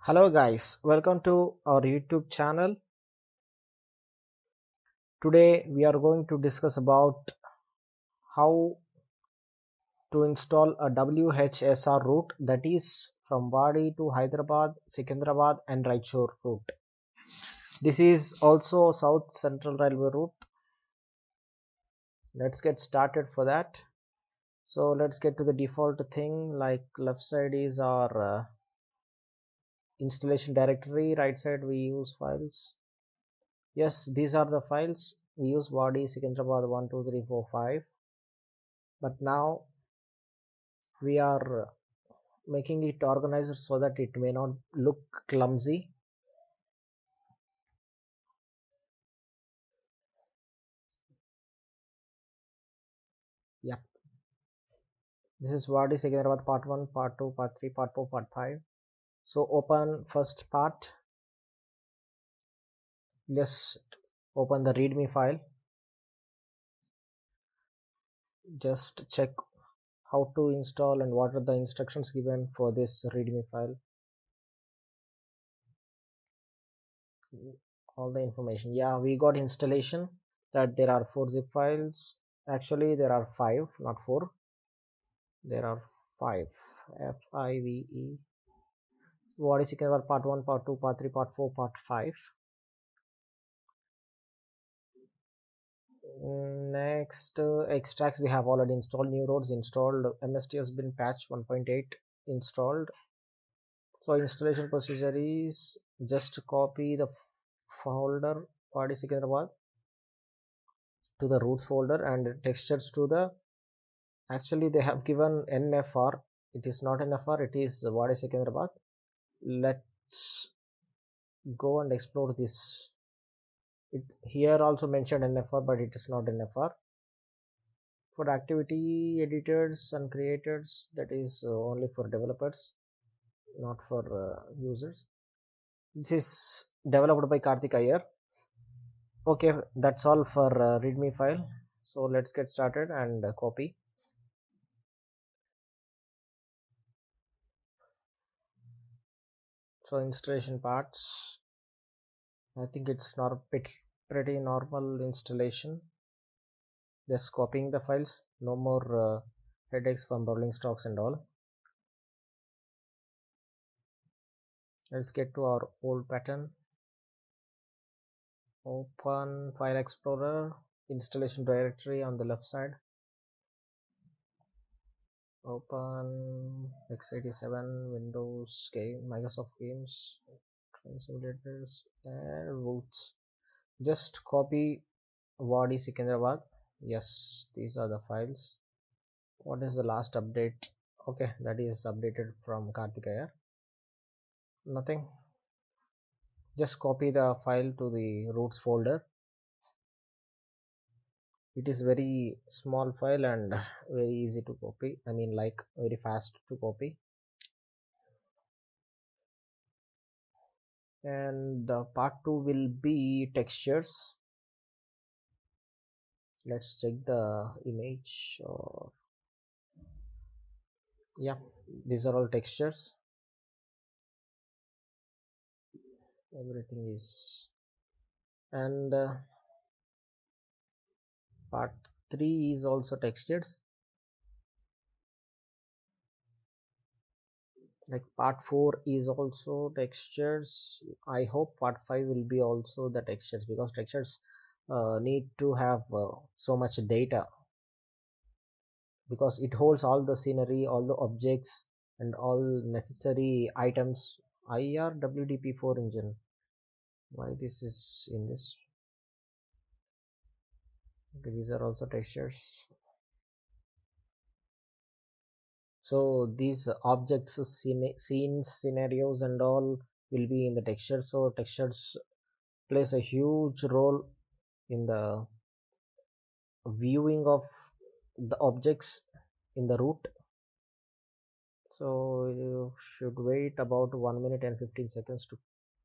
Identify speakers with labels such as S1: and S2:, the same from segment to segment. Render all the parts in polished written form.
S1: Hello guys, welcome to our YouTube channel. Today we are going to discuss about how to install a WHSR route, that is from Wadi to Hyderabad, Secunderabad and Raichur route. This is also South Central Railway route. Let's get started for that. So let's get to the default thing. Like left side is our installation directory, right side we use files. Yes, these are the files. We use Wadi Secunderabad 1 2 3 4 5, but now we are making it organized so that it may not look clumsy. Yep, this is Wadi Secunderabad part 1, part 2, part 3, part 4, part 5. So open first part. Just open the readme file. Just check how to install and what are the instructions given for this readme file. All the information. Yeah, we got installation that there are 4 zip files. Actually there are 5, not 4. There are 5. FIVE. Wadi Secunderabad part 1, part 2, part 3, part 4, part 5. Next extracts we have already installed. New roads installed. MSTS bin patch 1.8 installed. So installation procedure is just copy the folder Wadi Secunderabad to the routes folder and textures to the, actually they have given NFR. It is not NFR, it is Wadi Secunderabad. Let's go and explore this. It here also mentioned NFR, but it is not NFR. For activity editors and creators, that is only for developers, not for users. This is developed by Karthik Iyer. Okay, that's all for readme file. So let's get started and copy. So installation parts, I think it's not pretty normal installation. Just copying the files, no more headaches from rolling stocks and all. Let's get to our old pattern. Open file explorer, installation directory on the left side. Open x87, Windows game, Microsoft games, simulators and roots. Just copy Wadi Secunderabad. Yes, these are the files. What is the last update? Okay, that is updated from Karthik Iyer. Nothing. Just copy the file to the roots folder. It is very small file and very easy to copy. I mean, like very fast to copy. And the part 2 will be textures. Let's check the image. Or yeah, these are all textures. Everything is, and part 3 is also textures. Like part 4 is also textures. I hope part 5 will be also the textures, because textures need to have so much data, because it holds all the scenery, all the objects and all necessary items. IRWDP4 engine, why this is in this? Okay, these are also textures. So these objects, scenes, scenarios and all will be in the texture. So textures plays a huge role in the viewing of the objects in the route. So you should wait about 1 minute and 15 seconds to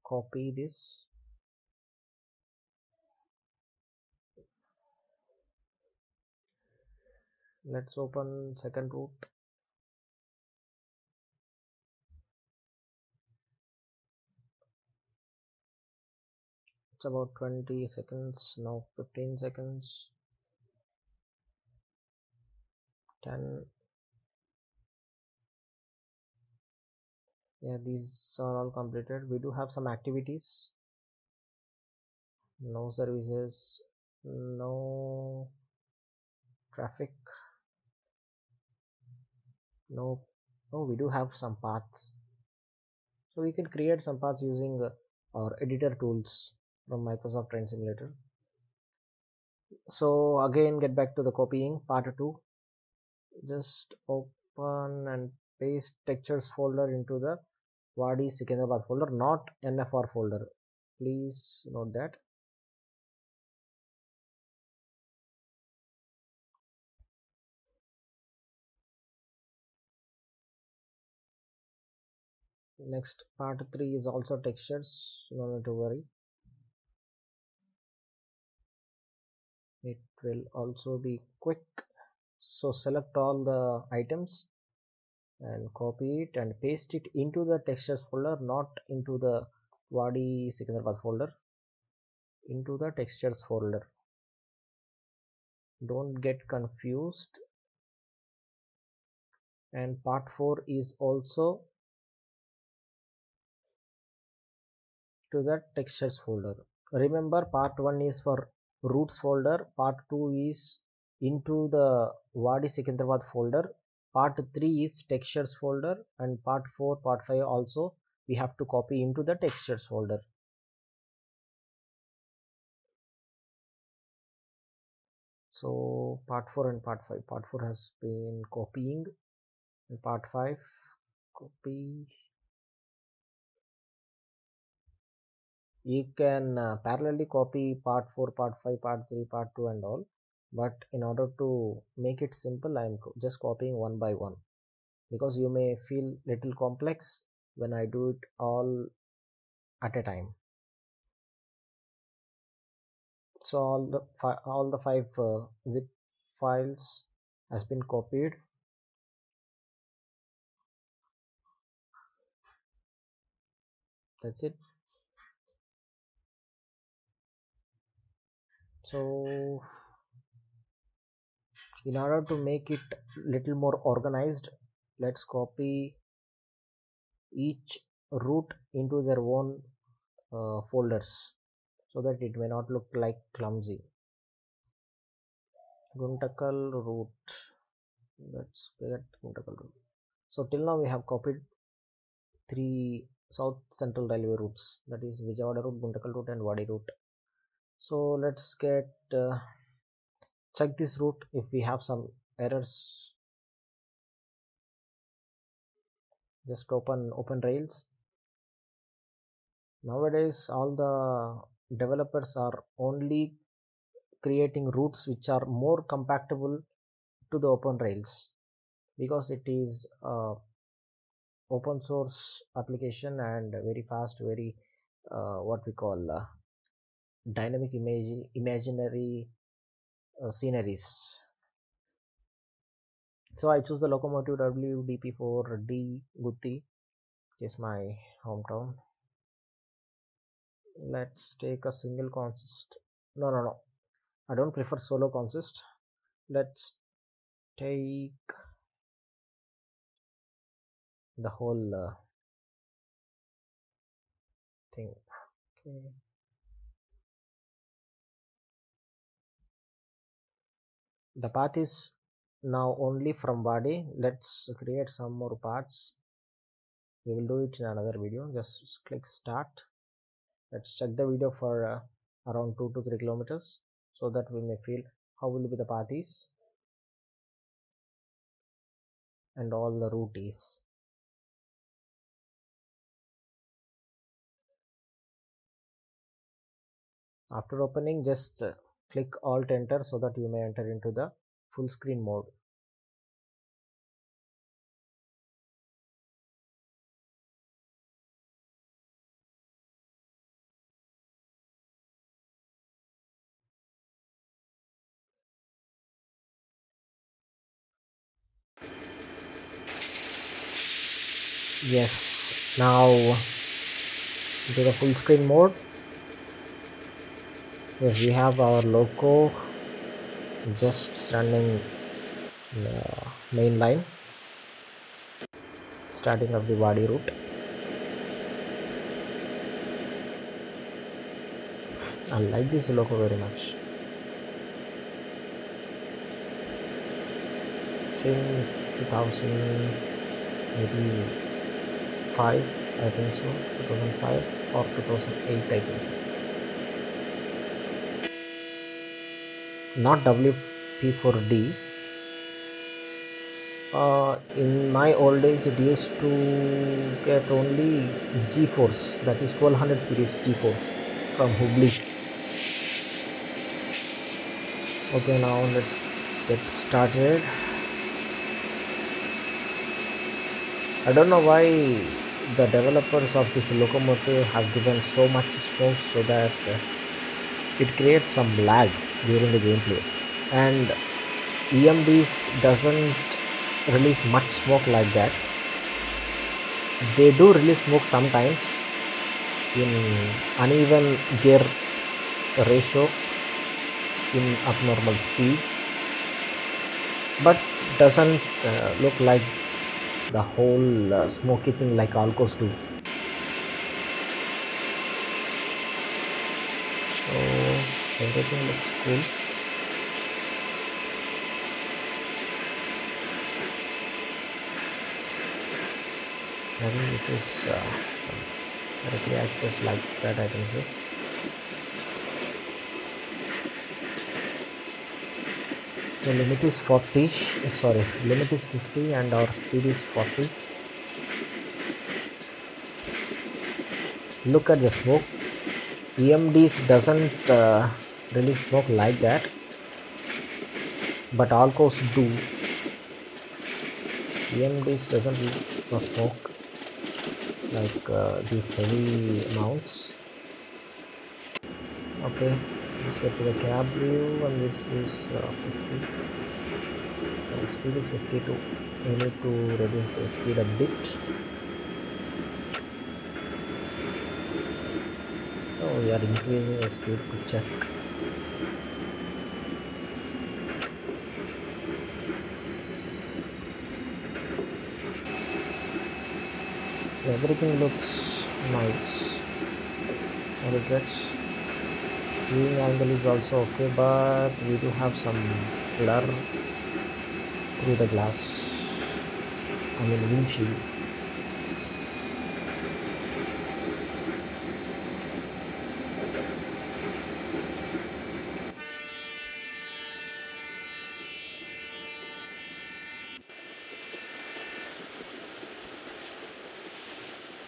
S1: copy this. Let's open second route. Just about 20 seconds, now 15 seconds, 10. Yeah, these are all completed. We do have some activities. No services, no traffic, no. Oh, we do have some paths. So we can create some paths using our editor tools from Microsoft Train Simulator. So again, get back to the copying part 2. Just open and paste textures folder into the Wadi Secunderabad folder, not NFR folder. Please note that. Next, part 3 is also textures. No need to worry. It will also be quick. So select all the items and copy it and paste it into the textures folder, not into the Wadi Secunderabad folder, into the textures folder. Don't get confused. And part 4 is also to the textures folder. Remember, part 1 is for roots folder, part 2 is into the Wadi Secunderabad folder, part 3 is textures folder, and part 4, part 5 also we have to copy into the textures folder. So part 4 and part 5, part 4 has been copying, and part 5 copy. You can parallelly copy part 4, part 5, part 3, part 2 and all, but in order to make it simple, I am just copying one by one, because you may feel little complex when I do it all at a time. So all the 5 zip files has been copied. That's it. So in order to make it little more organized, let's copy each root into their own folders, so that it may not look like clumsy. Guntakal root, let's get Guntakal root. So till now we have copied 3 South Central Railway routes, that is Vijayawada route, Guntakal route and Wadi route. So let's get check this route if we have some errors. Just open Rails. Nowadays all the developers are only creating routes which are more compatible to the Open Rails, because it is open source application and very fast, very what we call dynamic imaginary sceneries. So I choose the locomotive WDP4D Gutti, which is my hometown. Let's take a single consist. No, I don't prefer solo consist. Let's take the whole thing. Okay. The path is now only from Wadi. Let's create some more paths. We will do it in another video. Just click start. Let's check the video for around 2 to 3 kilometers, so that we may feel how will be the path is and all the route is. After opening, just click Alt Enter so that you may enter into the full screen mode. Yes, now into the full screen mode. Yes, we have our loco just running main line, starting of the Wadi route. I like this loco very much. Since 2005, I think so, 2005 or 2008, I think. Not WP4D. In my old days, it used to get only G-Force, that is 1200 series G-Force from Hubli. Okay, now let's get started. I don't know why the developers of this locomotive have given so much smoke so that it creates some lag during the gameplay, and EMDs doesn't release much smoke like that. They do release smoke sometimes in uneven gear ratio in abnormal speeds, but doesn't look like the whole smoky thing like Alcos do. So everything looks cool. I think this is directly access like that, I think so. The limit is 40, sorry, limit is 50 and our speed is 40. Look at the smoke. EMDs doesn't release smoke like that, but Alcos do. EMDs doesn't release smoke like these heavy mounts. Okay, let's get to the cab view, and this is 50. And speed is 52. We need to reduce the speed a bit. Oh, we are increasing the speed to check. Everything looks nice. No regrets. Viewing angle is also okay, but we do have some blur through the glass, I mean windshield.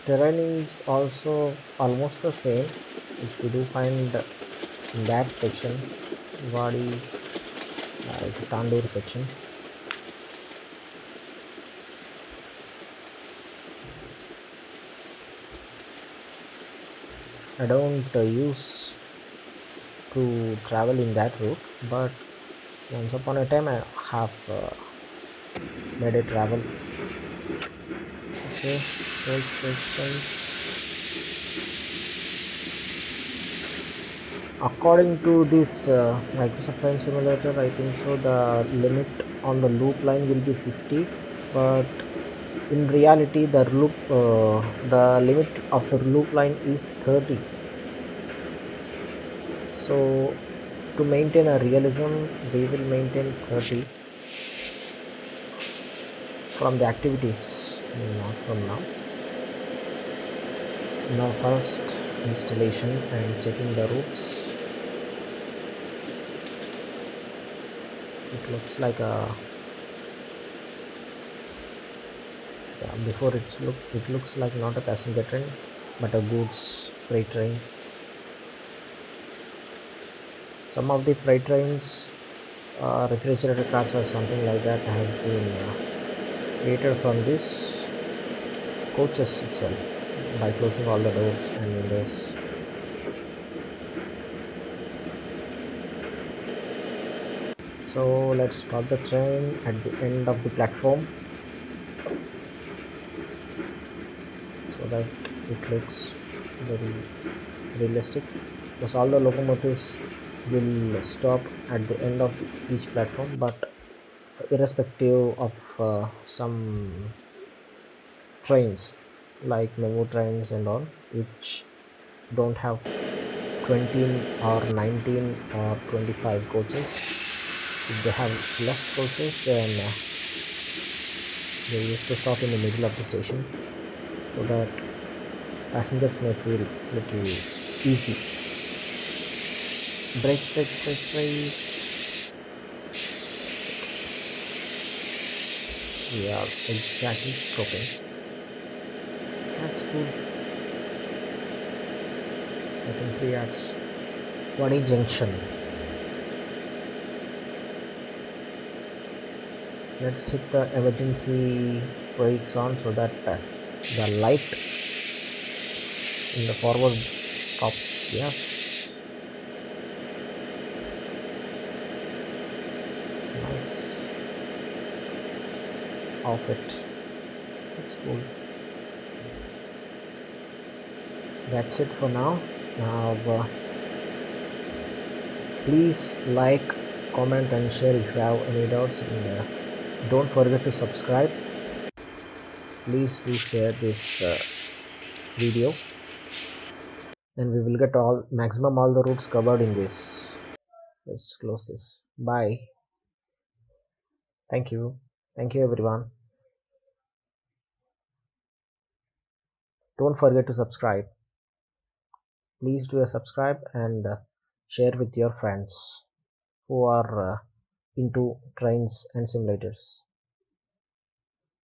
S1: Terrain is also almost the same. If we do find in that section, Wadi Tandoor section. I don't use to travel in that route, but once upon a time I have made a travel. Okay, according to this Microsoft Flight Simulator, I think so the limit on the loop line will be 50, but in reality the limit of the loop line is 30. So to maintain a realism, we will maintain 30 from the activities, not from now. Now first installation and checking the routes. It looks like a before it looks like not a passenger train but a goods freight train. Some of the freight trains, refrigerator cars or something like that have been created from this coaches itself by closing all the doors and windows. So let's stop the train at the end of the platform so that it looks very realistic, because all the locomotives will stop at the end of each platform, but irrespective of some trains like memo trains and all, which don't have 20 or 19 or 25 coaches. If they have less coaches, then they used to stop in the middle of the station so that passengers may feel little easy. Brakes. We are exactly stopping. That's good. I think 3 hours. Wadi Junction. Let's hit the emergency brakes on so that the light in the forward stops. Yes, it's nice. Off it. It's cool. That's it for now. Now please like, comment and share if you have any doubts, and don't forget to subscribe. Please do share this video, and we will get maximum all the routes covered in this. Let's close this. Bye. Thank you everyone. Don't forget to subscribe. Please do a subscribe and share with your friends who are into trains and simulators.